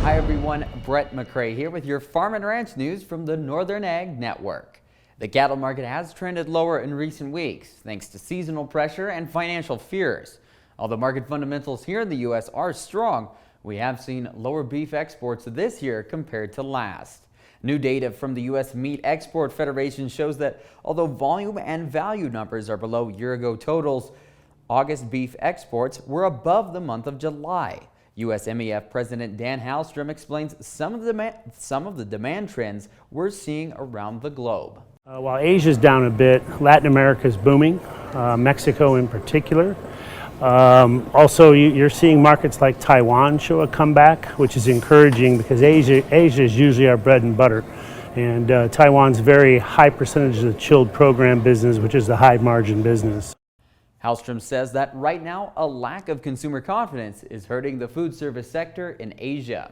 Hi everyone, Brett McRae here with your Farm and Ranch news from the Northern Ag Network. The cattle market has trended lower in recent weeks thanks to seasonal pressure and financial fears. Although market fundamentals here in the U.S. are strong, we have seen lower beef exports this year compared to last. New data from the U.S. Meat Export Federation shows that although volume and value numbers are below year-ago totals, August beef exports were above the month of July. USMEF President Dan Halstrom explains some of the demand trends we're seeing around the globe. While Asia's down a bit, Latin America is booming, Mexico in particular. Also, you're seeing markets like Taiwan show a comeback, which is encouraging because Asia is usually our bread and butter. And Taiwan's very high percentage of the chilled program business, which is the high margin business. Halstrom says that right now, a lack of consumer confidence is hurting the food service sector in Asia.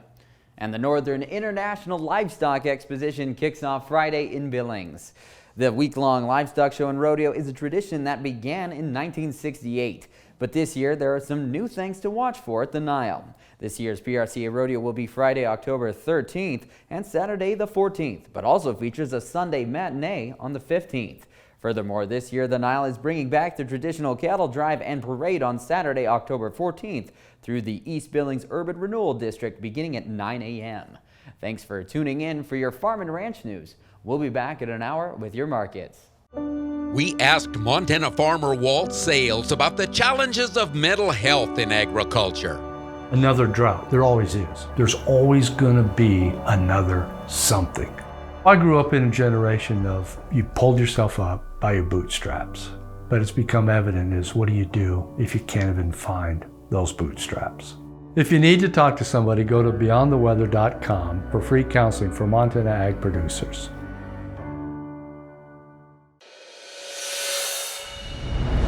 And the Northern International Livestock Exposition kicks off Friday in Billings. The week-long livestock show and rodeo is a tradition that began in 1968. But this year, there are some new things to watch for at the NILE. This year's PRCA rodeo will be Friday, October 13th and Saturday the 14th, but also features a Sunday matinee on the 15th. Furthermore, this year the NILE is bringing back the traditional cattle drive and parade on Saturday, October 14th through the East Billings Urban Renewal District beginning at 9 a.m. Thanks for tuning in for your Farm and Ranch news. We'll be back in an hour with your markets. We asked Montana farmer Walt Sales about the challenges of mental health in agriculture. Another drought, there always is. There's always gonna be another something. I grew up in a generation of you pulled yourself up by your bootstraps, but it's become evident is what do you do if you can't even find those bootstraps? If you need to talk to somebody, go to beyondtheweather.com for free counseling for Montana ag producers.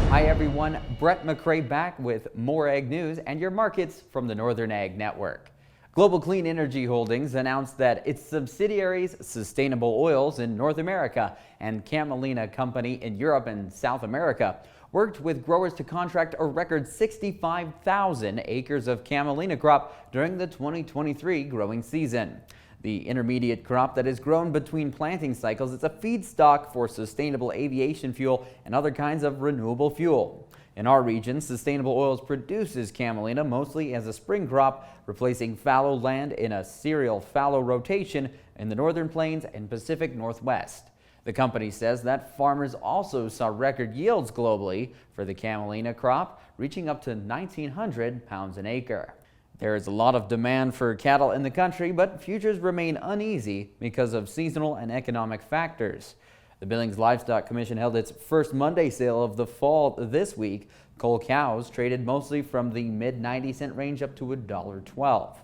Hi everyone, Brett McRae back with more ag news and your markets from the Northern Ag Network. Global Clean Energy Holdings announced that its subsidiaries Sustainable Oils in North America and Camelina Company in Europe and South America worked with growers to contract a record 65,000 acres of camelina crop during the 2023 growing season. The intermediate crop that is grown between planting cycles is a feedstock for sustainable aviation fuel and other kinds of renewable fuel. In our region, Sustainable Oils produces camelina mostly as a spring crop, replacing fallow land in a cereal fallow rotation in the Northern Plains and Pacific Northwest. The company says that farmers also saw record yields globally for the camelina crop, reaching up to 1,900 pounds an acre. There is a lot of demand for cattle in the country, but futures remain uneasy because of seasonal and economic factors. The Billings Livestock Commission held its first Monday sale of the fall this week. Cull cows traded mostly from the mid-90-cent range up to $1.12.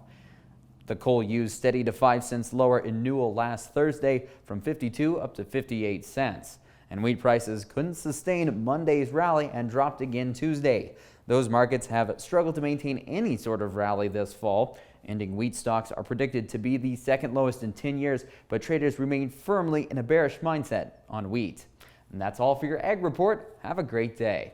The cull ewes steadied to 5 cents lower in Newell last Thursday from 52 up to 58 cents. And wheat prices couldn't sustain Monday's rally and dropped again Tuesday. Those markets have struggled to maintain any sort of rally this fall. Ending wheat stocks are predicted to be the second lowest in 10 years, but traders remain firmly in a bearish mindset on wheat. And that's all for your Ag Report. Have a great day.